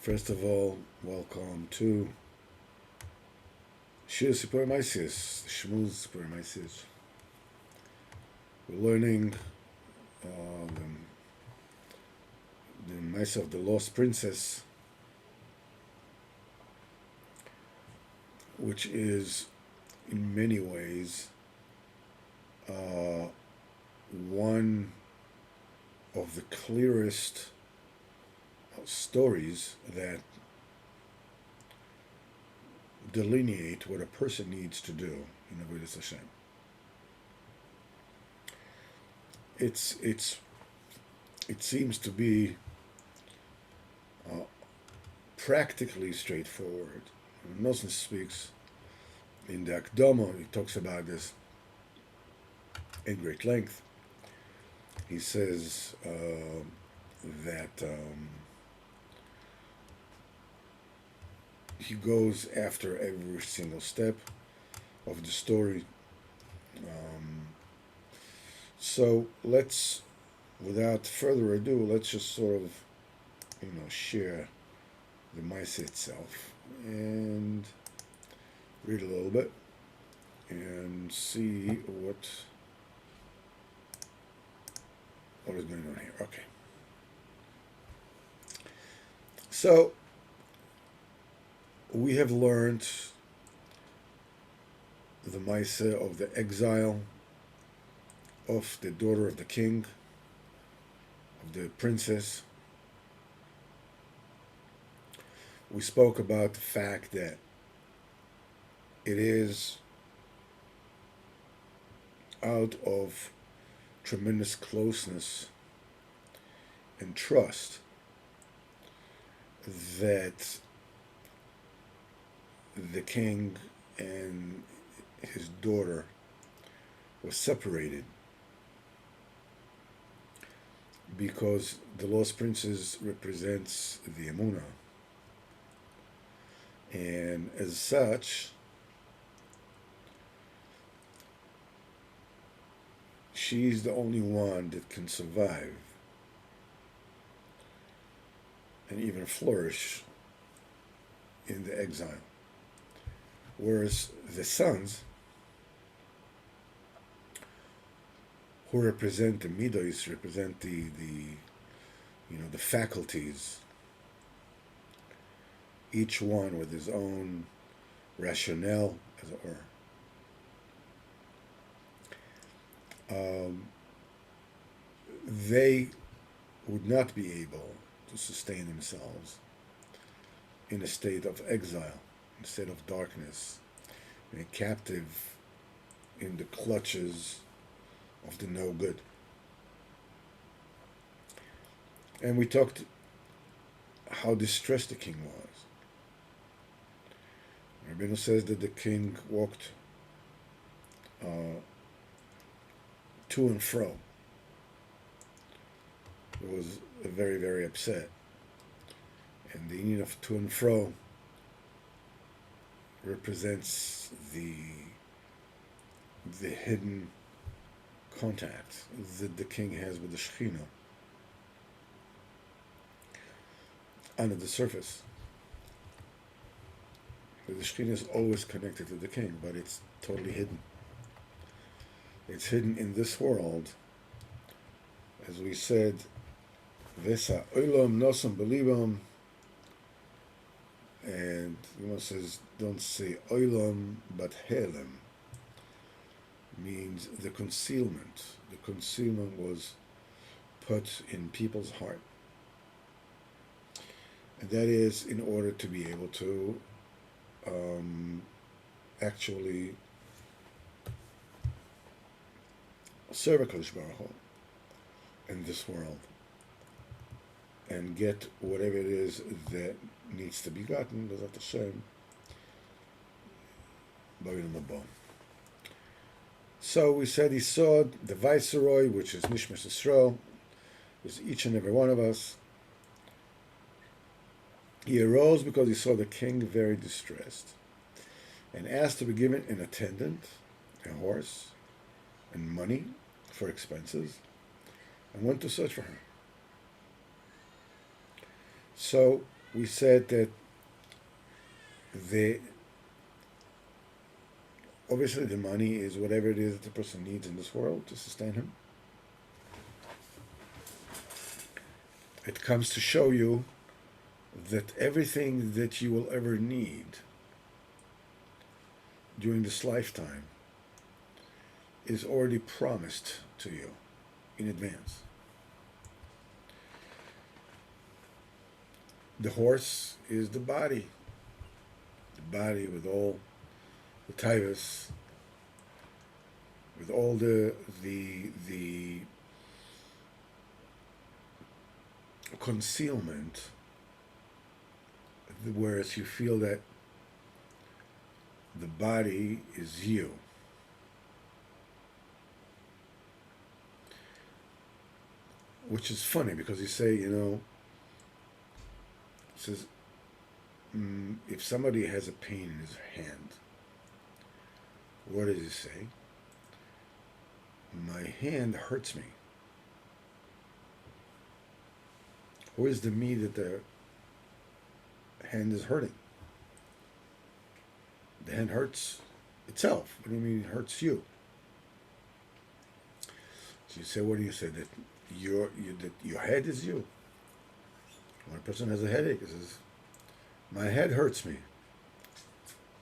First of all, welcome to Shir Sipur Maisius, Shmuz Sipur Maisius. We're learning the Maisa of the Lost Princess, which is in many ways one of the clearest stories that delineate what a person needs to do in Avodas Hashem. It seems to be practically straightforward. Nosson speaks in the Akdama. He talks about this in great length. He says that he goes after every single step of the story. So let's, without further ado, let's just sort of, share the Maisa itself and read a little bit and see what is going on here. Okay. So we have learned the Maisa of the exile of the daughter of the king, of the princess. We spoke about the fact that it is out of tremendous closeness and trust that the king and his daughter were separated, because the lost princess represents the Emunah, and as such she's the only one that can survive and even flourish in the exile, whereas the sons, who represent the midos, represent the faculties, each one with his own rationale, as it were. They would not be able to sustain themselves in a state of exile, in a state of darkness, and captive in the clutches of the no good. And we talked how distressed the king was. Rabbeinu says that the king walked to and fro. He was very, very upset. And the union of to and fro represents the hidden contact that the king has with the Shekhinah under the surface. The Shekhinah is always connected to the king, but it's totally hidden. It's hidden in this world. As we said, Vesa olam nosam belibam, and says, don't say olam but helem, means the concealment. The concealment was put in people's heart. And that is in order to be able to actually serve HaKadosh Baruch Hu in this world and get whatever it is that needs to be gotten, B'ezrat Hashem, b'olam haba. So we said he saw the viceroy, which is Nishmas Yisrael, is each and every one of us. He arose because he saw the king very distressed, and asked to be given an attendant, a horse, and money for expenses, and went to search for her. So we said that the obviously the money is whatever it is that the person needs in this world to sustain him. It comes to show you that everything that you will ever need during this lifetime is already promised to you in advance. The horse is the body with all the taivas, with all the concealment, whereas you feel that the body is you. Which is funny because you say, it says, if somebody has a pain in his hand, what does he say? My hand hurts me. Who is the me that the hand is hurting? The hand hurts itself. What do you mean it hurts you? So you say, what do you say? That your head is you. When a person has a headache, he says, my head hurts me.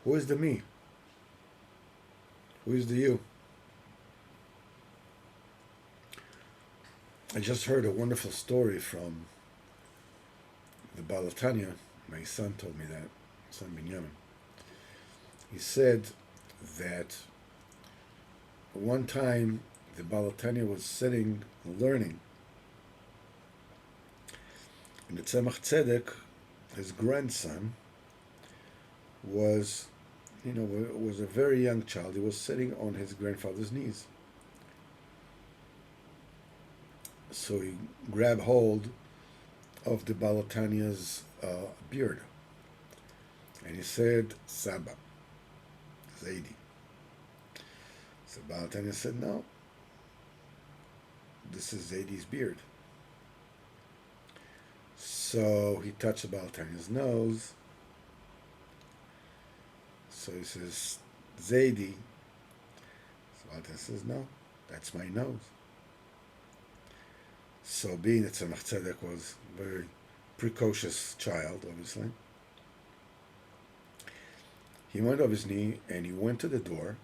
Who is the me? Who is the you? I just heard a wonderful story from the Baal HaTanya. My son told me that, son Binyamin. He said that one time the Baal HaTanya was sitting learning, and the Tzemach Tzedek, his grandson, was a very young child. He was sitting on his grandfather's knees. So he grabbed hold of the Baal HaTanya's beard, and he said, Saba, Zaidi. So Baal HaTanya said, no, this is Zaidi's beard. So he touched the Baal HaTanya's nose. So he says, Zaidi. So Baal HaTanya says, no, that's my nose. So being that Tzemach Tzedek was a very precocious child, obviously, he went off his knee and he went to the door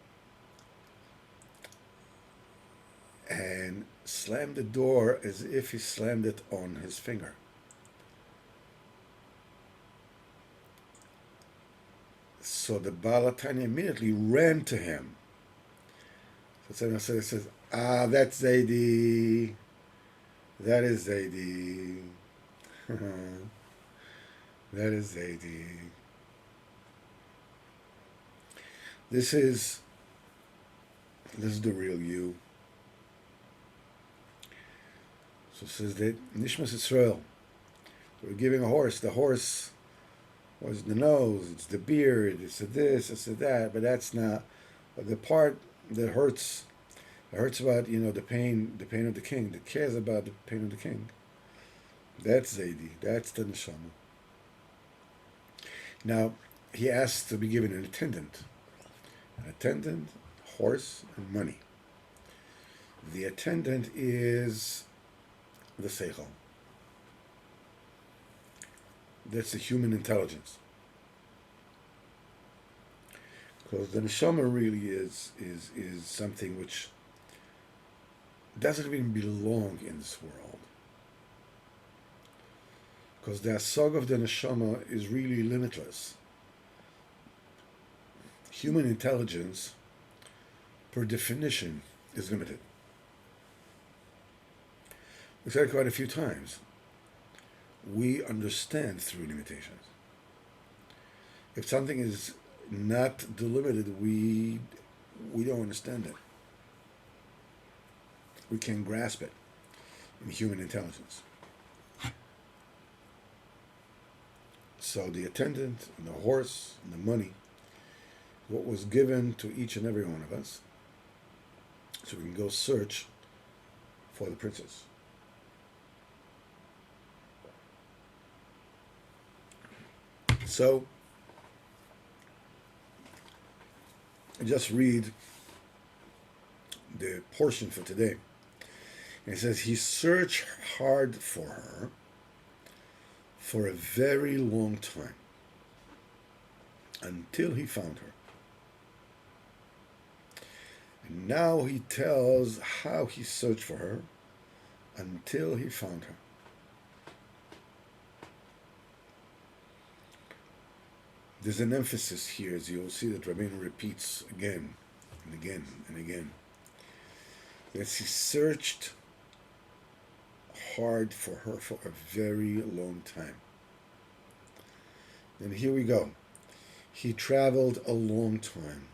and slammed the door as if he slammed it on his finger. So the Baal HaTanya immediately ran to him. So Tzemach Tzedek says, that's Zaidi. That is Zaidi. That is Zaidi. This is the real you. So it says that Nishmas Yisrael, we're giving a horse. The horse was the nose, it's the beard, it's the this, it's the that, but that's not the part that hurts. It hurts about the pain of the king, that cares about the pain of the king. That's Zaidi. That's the neshama. Now he asks to be given an attendant, horse, and money. The attendant is the seichel. That's the human intelligence. Because the neshama really is something which doesn't even belong in this world. Because the asog of the neshama is really limitless. Human intelligence, per definition, is limited. We've said it quite a few times. We understand through limitations. If something is not delimited, we don't understand it. We can't grasp it in human intelligence. So the attendant, and the horse, and the money, what was given to each and every one of us, so we can go search for the princess. So just read the portion for today. It says he searched hard for her for a very long time until he found her. And now he tells how he searched for her until he found her. There's an emphasis here, as you'll see that Rabbeinu repeats again and again and again. That he searched hard for her for a very long time. And here we go. He traveled a long time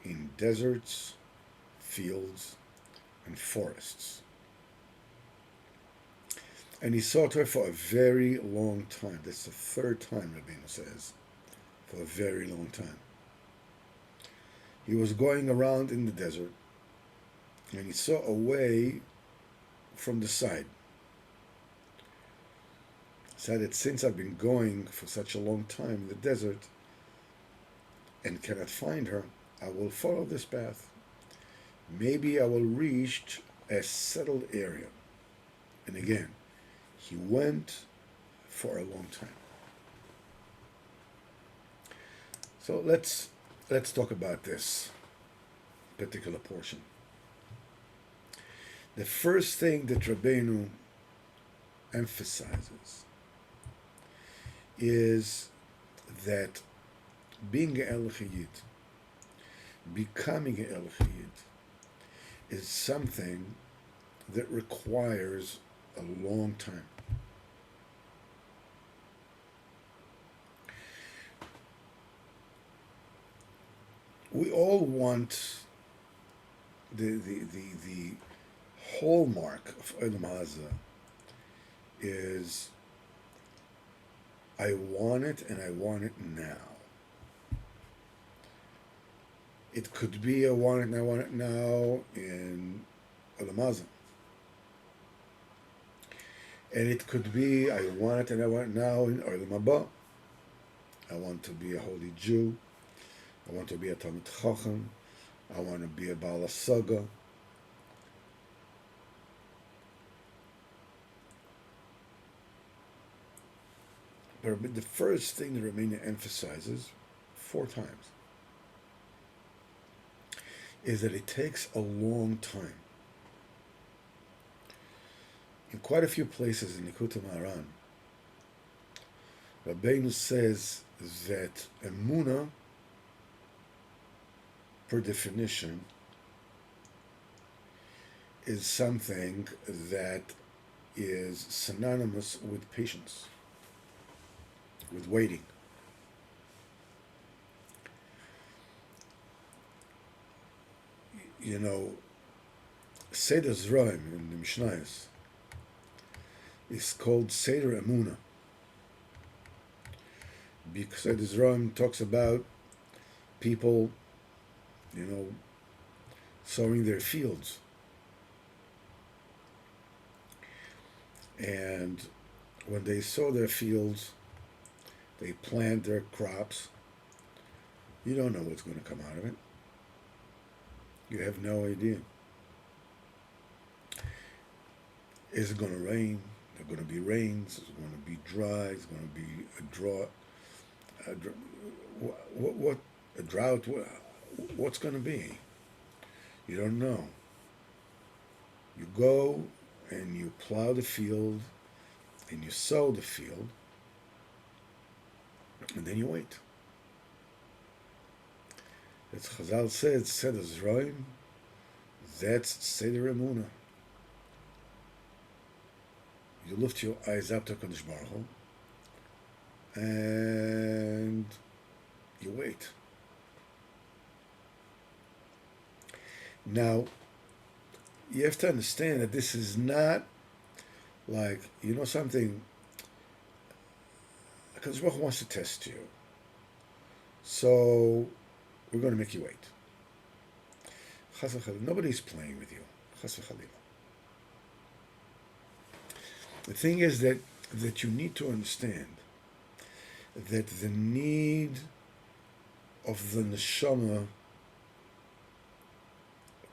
in deserts, fields, and forests. And he sought her for a very long time. That's the third time Rabbeinu says, for a very long time. He was going around in the desert, and he saw a way from the side. He said that since I've been going for such a long time in the desert and cannot find her, I will follow this path. Maybe I will reach a settled area. And again, he went for a long time. So let's talk about this particular portion. The first thing that Rabbeinu emphasizes is that being an El Chayid, becoming an El Chayid, is something that requires a long time. We all want the hallmark of Olam Hazeh is I want it and I want it now. It could be I want it and I want it now in Olam Hazeh. And it could be I want it and I want it now in Olam Haba. I want to be a holy Jew. I want to be a Talmid Chacham. I want to be a Baal Hasaga. But the first thing that Rabbeinu emphasizes 4 times is that it takes a long time. In quite a few places in Likutei Moharan, Rabbeinu says that Emunah, per definition, is something that is synonymous with patience, with waiting. You know, Seder Zraim in the Mishnayos is called Seder Emunah, because Seder Zraim talks about people, you know, sowing their fields. And when they sow their fields, they plant their crops. You don't know what's going to come out of it. You have no idea. Is it going to rain? There are going to be rains. It's going to be dry. It's going to be a drought. A drought? What's going to be? You don't know. You go and you plow the field and you sow the field, and then you wait. As Chazal said, Seder Zraim, that's Seder Emunah. You lift your eyes up to HaKadosh Baruch Hu, and you wait. Now, you have to understand that this is not like, you know something, HaKadosh Baruch Hu wants to test you. So, we're going to make you wait. Chas v'chalila. Nobody's playing with you. Chas v'chalila. The thing is that you need to understand that the need of the neshama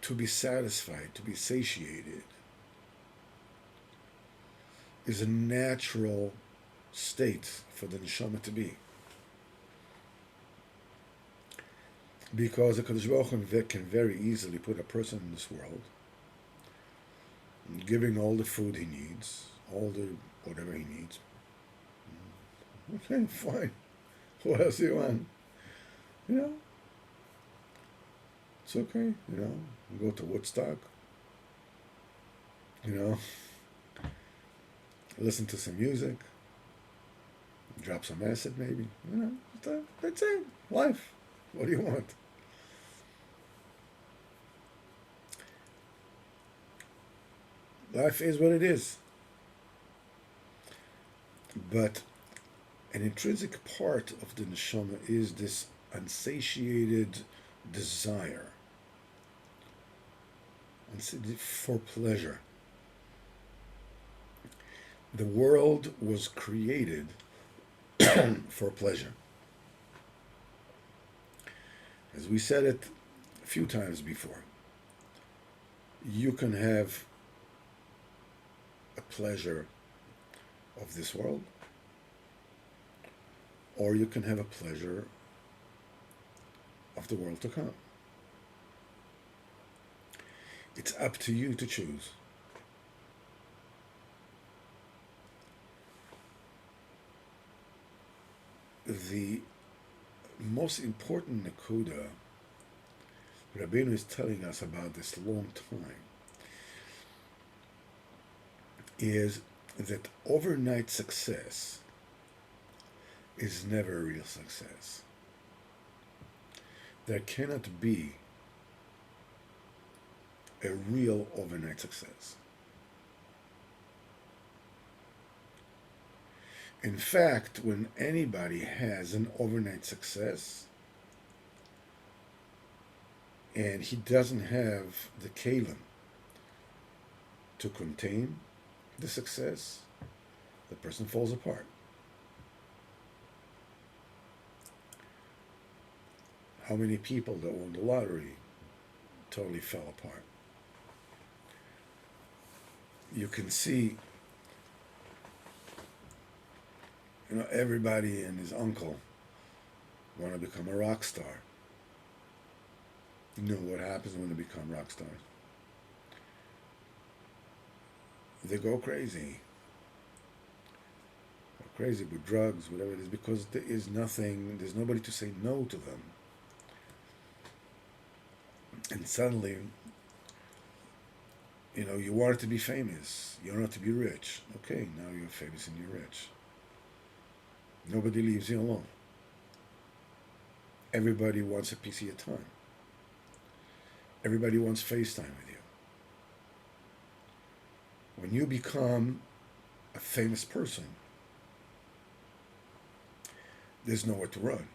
to be satisfied, to be satiated, is a natural state for the neshama to be. Because the Kadosh Baruch Hu can very easily put a person in this world, giving all the food he needs, all the whatever he needs. Okay, fine. What else do you want? You know, it's okay. You know, go to Woodstock. You know, listen to some music, drop some acid, maybe. You know, that's it. Life. What do you want? Life is what it is. But an intrinsic part of the neshama is this unsatiated desire for pleasure. The world was created for pleasure. As we said it a few times before, you can have a pleasure of this world, or you can have a pleasure of the world to come. It's up to you to choose. The most important nakuda Rabbeinu is telling us about this long time is that overnight success is never a real success. There cannot be a real overnight success. In fact, when anybody has an overnight success and he doesn't have the kalim to contain the success, the person falls apart. How many people that won the lottery totally fell apart? You can see, everybody and his uncle want to become a rock star. You know what happens when they become rock stars? They go crazy. Go crazy with drugs, whatever it is, because there's nobody to say no to them. And suddenly, you wanted to be famous. You wanted to be rich. Okay, now you're famous and you're rich. Nobody leaves you alone. Everybody wants a piece of your time. Everybody wants FaceTime with you. When you become a famous person, there's nowhere to run.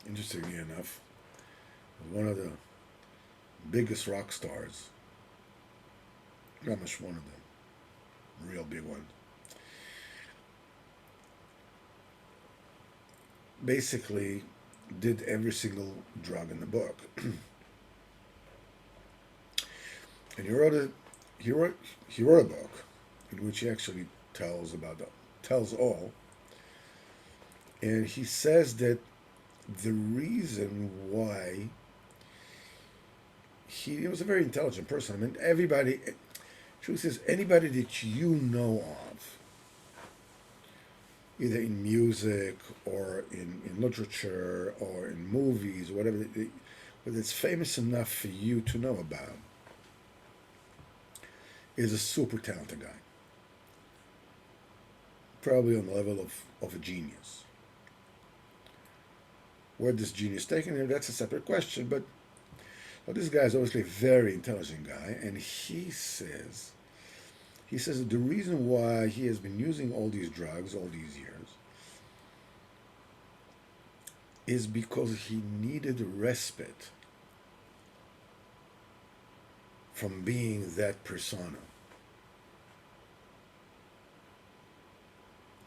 Interestingly enough, one of the biggest rock stars, not much one of them, real big one, basically did every single drug in the book. And he wrote a book in which he actually tells all. And he says that the reason why he was a very intelligent person. I mean, truth is, anybody that you know of, either in music or in literature or in movies, whatever, but it's famous enough for you to know about, is a super talented guy. Probably on the level of a genius. Where this genius taken him, that's a separate question, but this guy is obviously a very intelligent guy, and he says that the reason why he has been using all these drugs all these years is because he needed a respite from being that persona.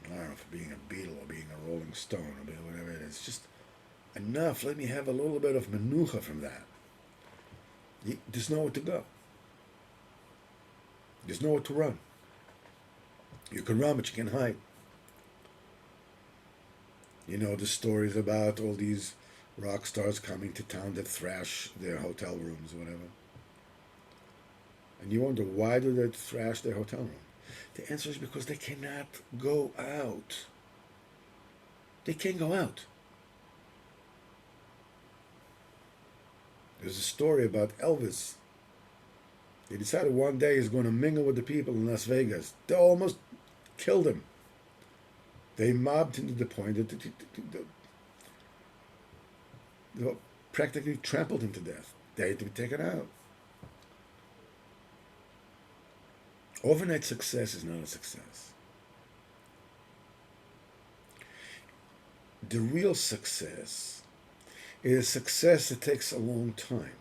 I don't know, for being a Beatle or being a Rolling Stone or being whatever it is. Just enough. Let me have a little bit of menucha from that. There's nowhere to go. There's nowhere to run. You can run, but you can hide. You know the stories about all these rock stars coming to town that thrash their hotel rooms or whatever. And you wonder, why do they thrash their hotel room? The answer is because they cannot go out. They can't go out. There's a story about Elvis. He decided one day he's going to mingle with the people in Las Vegas. They almost killed him. They mobbed him to the point that they practically trampled him to death. They had to be taken out. Overnight success is not a success. The real success is success that takes a long time.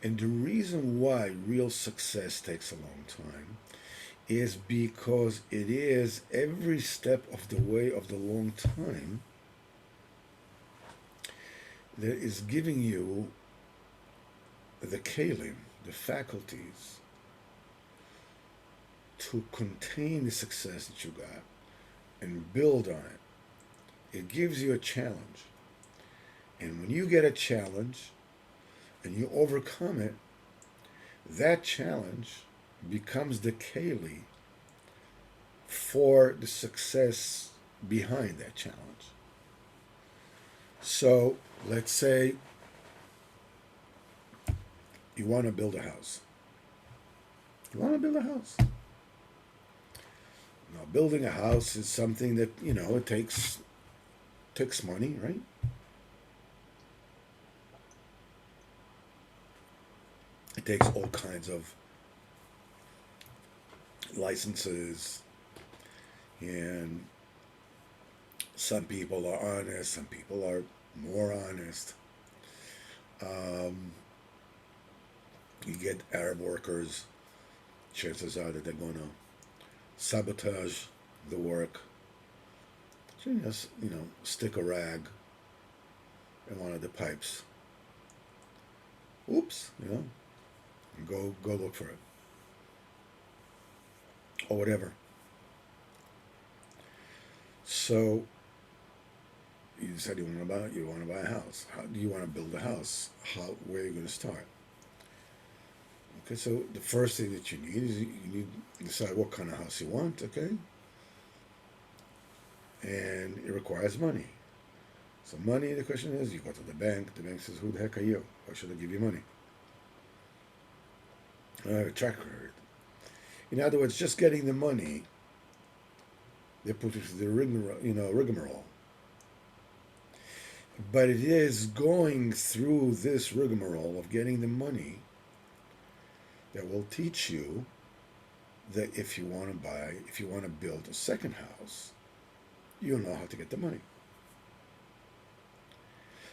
And the reason why real success takes a long time is because it is every step of the way of the long time that is giving you the kalim, the faculties, to contain the success that you got and build on it. It gives you a challenge. And when you get a challenge and you overcome it, that challenge becomes the keli for the success behind that challenge. So let's say you want to build a house. You want to build a house. Now, building a house is something that, it takes money, right? It takes all kinds of licenses, and some people are honest, some people are more honest. You get Arab workers, chances are that they're going to sabotage the work. So just, stick a rag in one of the pipes. Oops, and go look for it. Or whatever. So you said you want to buy a house. How do you want to build a house? Where are you going to start? Okay, so the first thing that you need is you need to decide what kind of house you want, okay? And it requires money. So money, the question is, you go to the bank says, who the heck are you? Why should I give you money? I have a track record. In other words, just getting the money, they put it through the rigmarole. But it is going through this rigmarole of getting the money that will teach you that if you want to build a second house, you'll know how to get the money.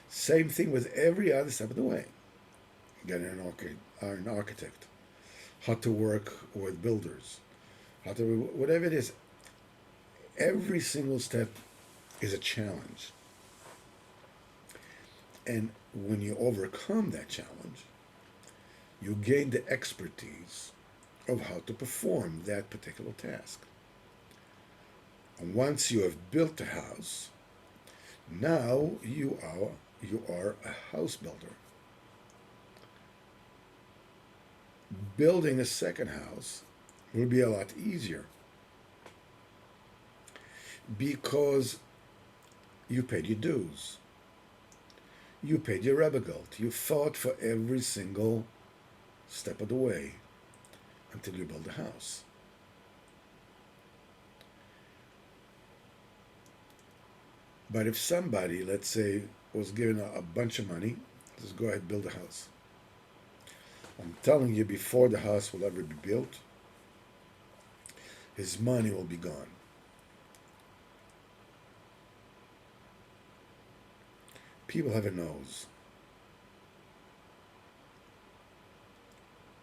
Same thing with every other step of the way. Getting an architect, how to work with builders, whatever it is. Every single step is a challenge. And when you overcome that challenge, you gain the expertise of how to perform that particular task. And once you have built a house, now you are a house builder. Building a second house will be a lot easier because you paid your dues. You paid your Rebbe Geld. You fought for every single step of the way until you build a house. But if somebody, let's say, was given a bunch of money, just go ahead and build a house. I'm telling you, before the house will ever be built, his money will be gone. People have a nose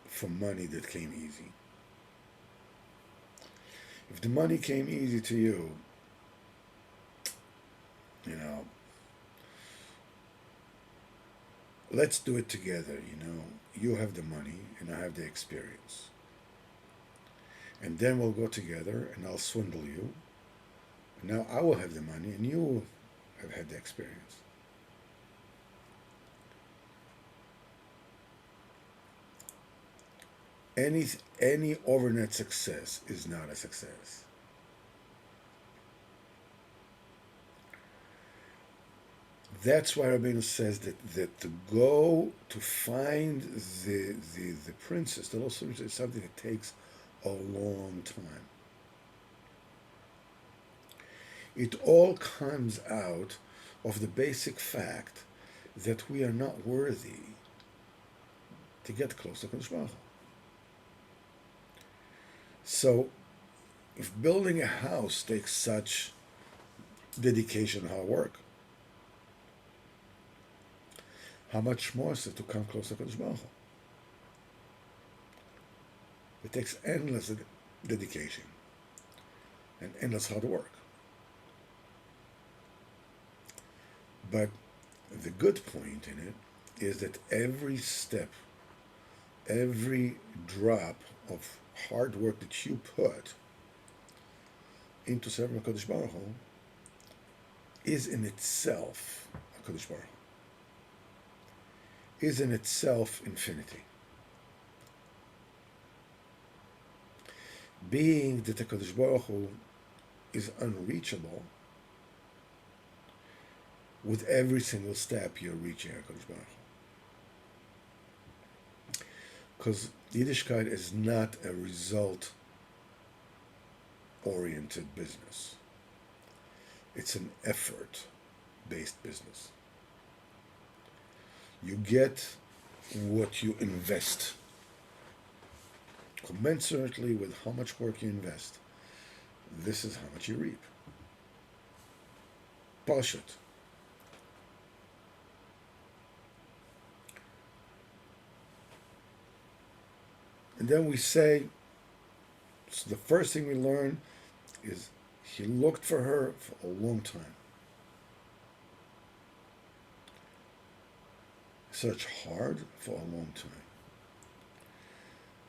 for money that came easy. If the money came easy to you, you know, let's do it together, you have the money and I have the experience. And then we'll go together and I'll swindle you. And now I will have the money and you have had the experience. Any any overnight success is not a success. That's why Rabbeinu says that to go to find the princess, the lost princess, is something that takes a long time. It all comes out of the basic fact that we are not worthy to get close to Kodesh Baruch Hu. So, if building a house takes such dedication and hard work, how much more is it to come close to Kodesh Baruch Hu? It takes endless dedication and endless hard work. But the good point in it is that every step, every drop of hard work that you put into serving HaKadosh Baruch Hu is in itself HaKadosh Baruch Hu, is in itself infinity. Being that HaKadosh Baruch Hu is unreachable, with every single step you're reaching HaKadosh Baruch Hu. Because Yiddishkeit is not a result-oriented business. It's an effort-based business. You get what you invest. Commensurately with how much work you invest, this is how much you reap. Pashut. And then we say, so the first thing we learn is he looked for her for a long time. Searched hard for a long time.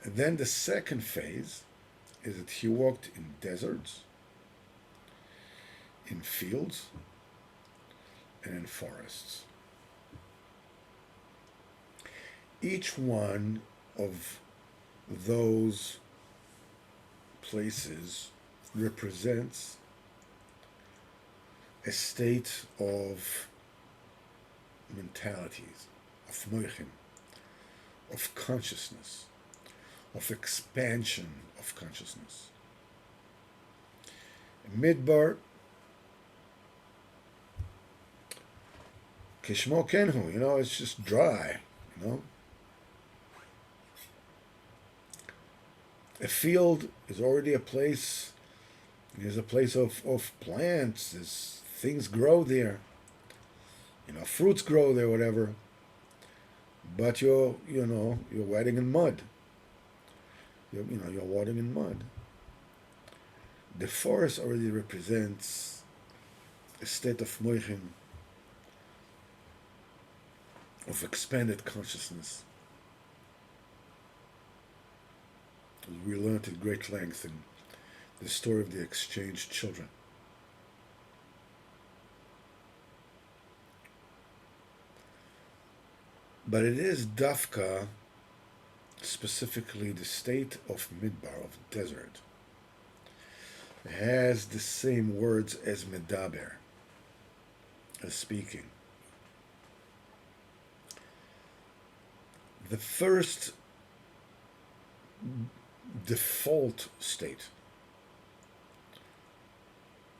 And then the second phase is that he walked in deserts, in fields, and in forests. Each one of those places represents a state of mentalities, of moichin, of consciousness, of expansion of consciousness. Midbar, Kishmo Kenhu, it's just dry, A field is already a place, there's a place of plants, there's things grow there, fruits grow there, whatever. But you're wading in mud. You're wading in mud. The forest already represents a state of moichin, of expanded consciousness. We learned at great length in the story of the exchanged children. But it is Dafka, specifically the state of Midbar, of desert. It has the same words as Medaber, as speaking. The first default state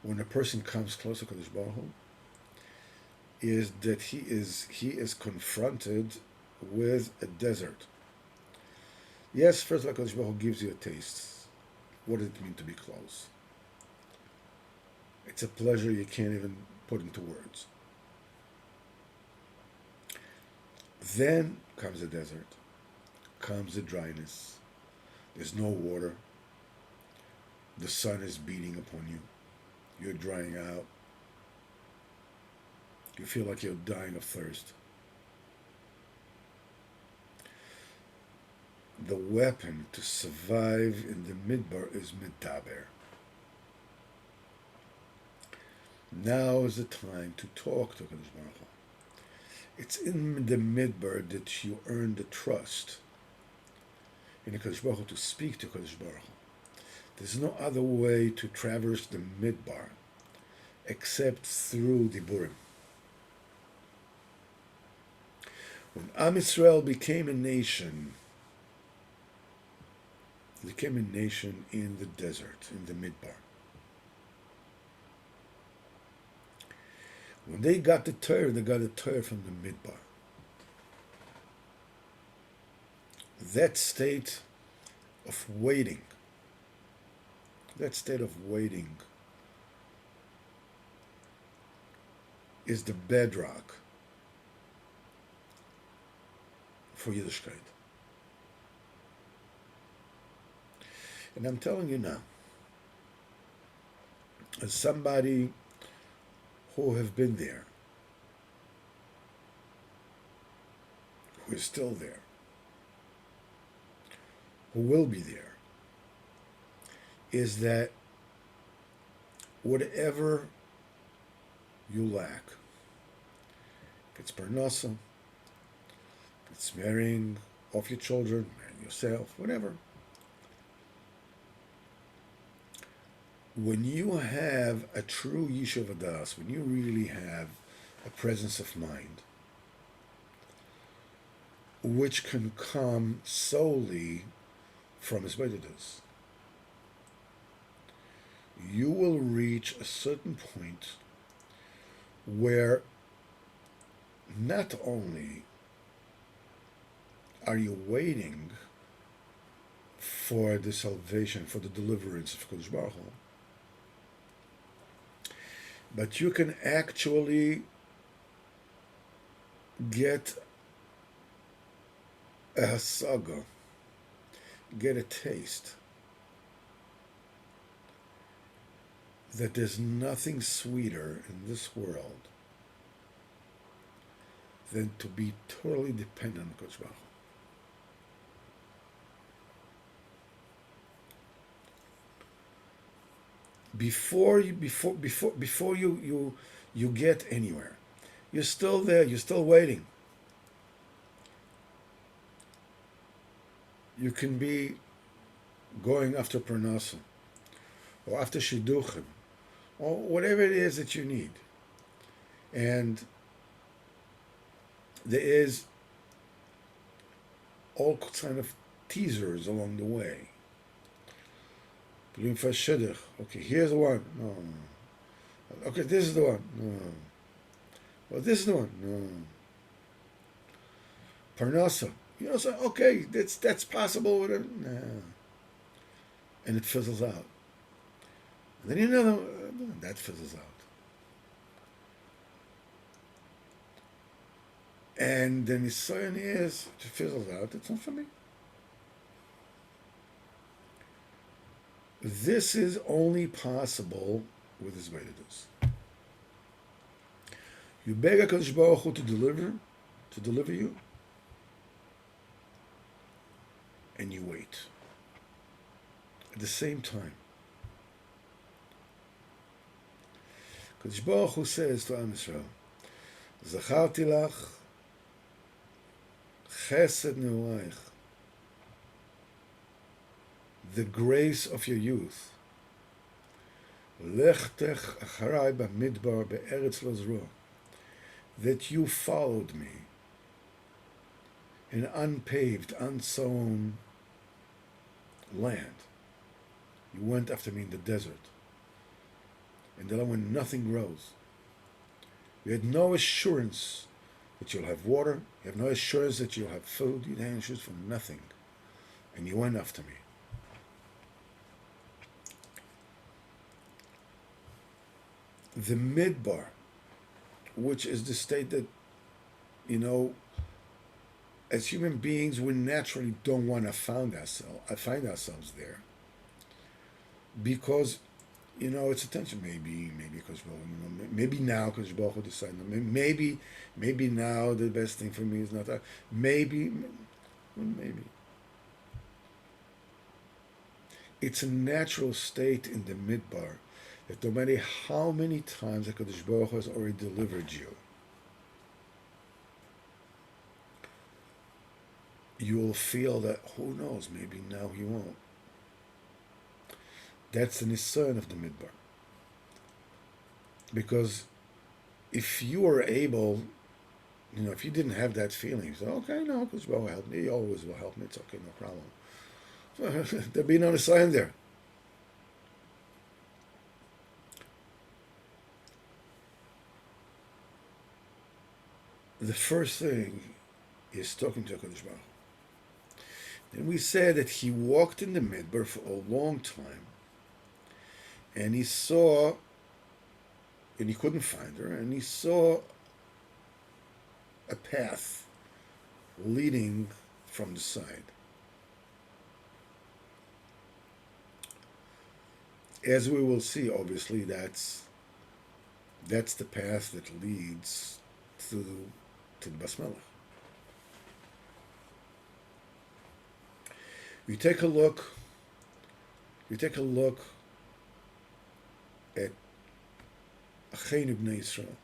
when a person comes close to Kodesh Baruch Hu is that he is confronted with a desert. Yes, first of all, Kodesh Baruch Hu gives you a taste. What does it mean to be close? It's a pleasure you can't even put into words. Then comes the desert, comes the dryness. There's no water. The sun is beating upon you. You're drying out. You feel like you're dying of thirst. The weapon to survive in the midbar is medaber. Now is the time to talk to Kadosh Baruch Hu. It's in the midbar that you earn the trust in the Kadosh Baruch Hu to speak to Kadosh Baruch Hu. There's no other way to traverse the midbar except through Diburim. When Am Yisrael became a nation in the desert, in the midbar. When they got the Torah from the midbar. That state of waiting is the bedrock for Yiddishkeit. And I'm telling you now, as somebody who have been there, who is still there, who will be there, is that whatever you lack, if it's parnasa, if it's marrying off your children, marrying yourself, whatever, when you have a true Yishuv Adas, when you really have a presence of mind, which can come solely from his Vedas, you will reach a certain point where not only are you waiting for the salvation, for the deliverance of Kodesh Baruch Hu, but you can actually get a hasaga, get a taste that there's nothing sweeter in this world than to be totally dependent on Kodesh Baruch Hu. Before you get anywhere, you're still there. You're still waiting. You can be going after parnasa, or after shidduchim, or whatever it is that you need, and there is all kind of teasers along the way. Okay, here's the one. No. Okay, this is the one. No. Well, this is the one. No. Parnasa. You know, so okay, that's possible. Whatever. No. And it fizzles out. And then you know that fizzles out. And then his son is, it fizzles out. It's not for me. This is only possible with his Vedas. You beg HaKadosh Baruch Hu to deliver you, and you wait. At the same time, HaKadosh Baruch Hu says to Am Yisrael, Zacharti lach chesed ne'oraich, the grace of your youth. Lechtech acharai b'midbar be'eretz lo zruah, that you followed me in unpaved, unsown land. You went after me in the desert, in the land when nothing grows. You had no assurance that you'll have water. You have no assurance that you'll have food. You had assurance for nothing, and you went after me. The midbar, which is the state that, as human beings, we naturally don't want to find ourselves there, because It's attention. Maybe because maybe now because Baruch decided. Maybe now the best thing for me is not that. Maybe it's a natural state in the midbar that no matter how many times Hakadosh Baruch Hu has already delivered you, you will feel that who knows, maybe now he won't. That's the nisayon of the midbar. Because if you were able, if you didn't have that feeling, you say, okay, no, because will help me, he always will help me, it's okay, no problem. There'd be no nisayon there. The first thing is talking to HaKadosh Baruch Hu. And we said that he walked in the midbar for a long time, and he saw, and he couldn't find her, and he saw a path leading from the side. As we will see, obviously, that's the path that leads to the Bas Melech. You take a look at Acheinu Bnei Yisrael,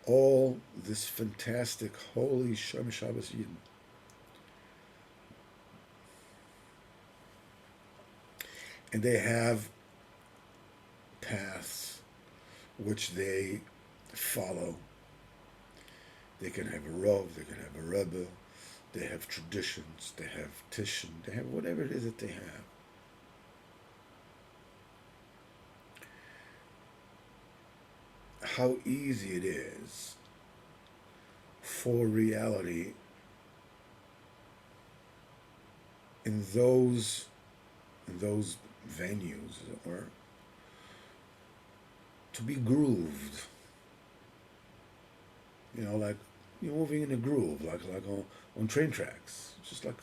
all this fantastic, holy Shem Shabbos Yidden. And they have paths which they follow. They can have a Rav, they can have a Rebbe, they have traditions, they have Tishon, they have whatever it is that they have. How easy it is for reality in those venues, or to be grooved. Like you're moving in a groove, like on train tracks. It's just like,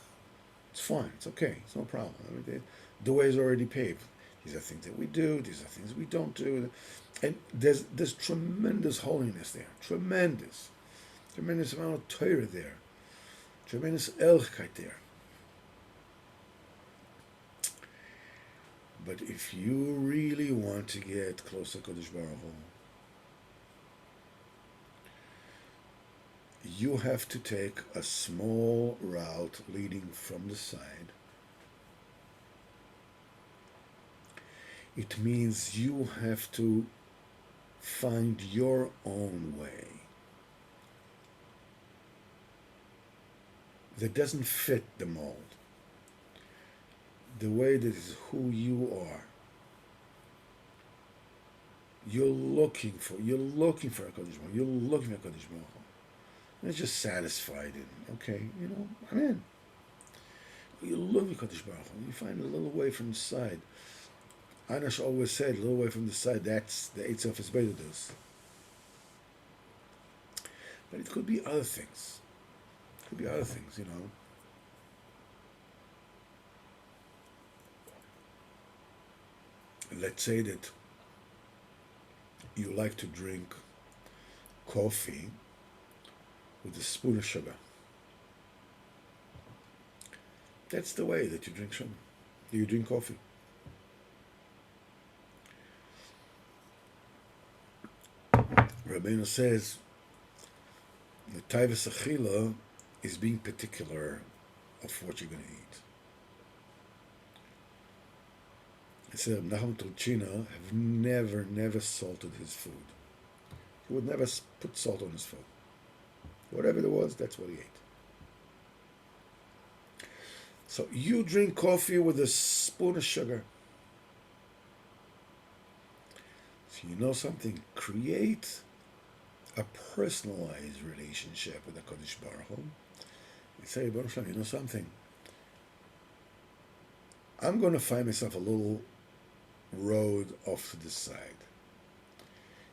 it's fine, it's okay, it's no problem. The way is already paved. These are things that we do, these are things we don't do. And there's tremendous holiness there, tremendous amount of Torah there, tremendous Elchkeit there. But if you really want to get close to Kodesh Baruch Hu, you have to take a small route leading from the side. It means you have to find your own way that doesn't fit the mold. The way that is who you are. You're looking for a Kodesh Baruch Hu. You're looking for a Kodesh Baruch Hu. You're not just satisfied in, okay, I'm in. You're looking for Kodesh Baruch Hu. You find a little way from the side. Anash always said, a little way from the side, that's the Eitz of his Beidus. But it could be other things. Let's say that you like to drink coffee with a spoon of sugar. That's the way that you drink sugar. You drink coffee. Rabbeinu says the Taivas Achila is being particular of what you're going to eat. He said Nachum Tulchina have never salted his food. He would never put salt on his food. Whatever there was, that's what he ate. So you drink coffee with a spoon of sugar. So you know something? Create a personalized relationship with the Kodesh Baruch Hu. You say, Baruch Shalom, you know something? I'm going to find myself a little road off to the side.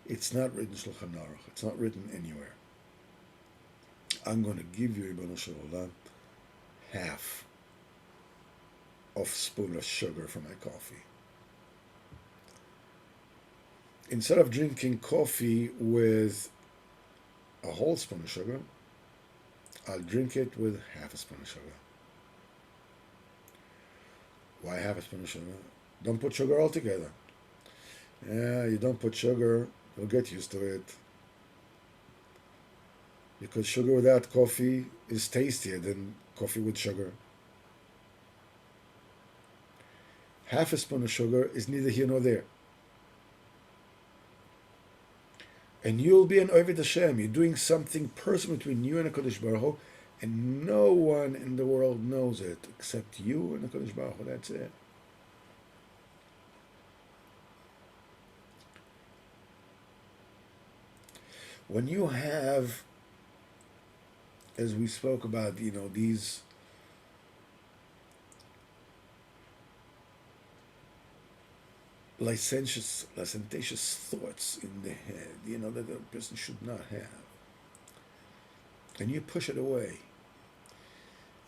It's not written Shulchan Aruch. It's not written anywhere. I'm going to give you, Ribono Shel Olam, half of spoon of sugar for my coffee. instead of drinking coffee with a whole spoon of sugar, I'll drink it with half a spoon of sugar. Why half a spoon of sugar? Don't put sugar altogether. Yeah, you don't put sugar, you'll get used to it. Because sugar without coffee is tastier than coffee with sugar. Half a spoon of sugar is neither here nor there. And you'll be an Oved Hashem. You're doing something personal between you and the Kodesh Baruch Hu, and no one in the world knows it except you and the Kodesh Baruch Hu. That's it. When you have, as we spoke about, these licentious thoughts in the head, that a person should not have, and you push it away,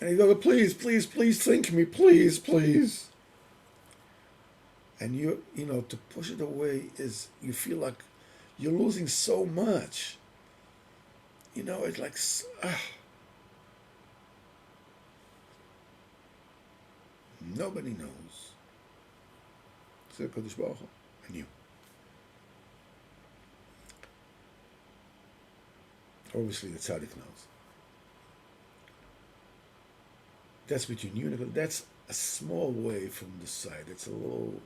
and you go, please, please, please, think me, please, please, and to push it away is, you feel like you're losing so much. It's like, nobody knows except Kodesh Baruch Hu and you. Obviously, the tzaddik knows. That's between you and God. That's a small way from the side. It's a little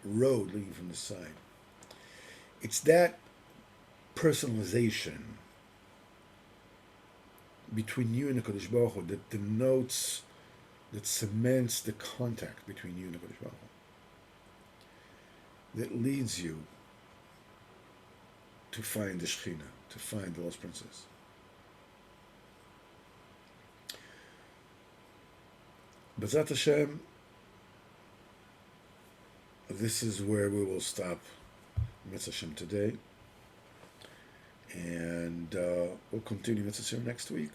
road leading from the side. It's that personalization between you and the Kodesh Baruch Hu that denotes, that cements the contact between you and the Kodesh Baruch Hu, that leads you to find the Shekhinah, to find the lost princess. B'ezrat Hashem, this is where we will stop Mitzvah Hashem today, and we'll continue Mitzvah Hashem next week.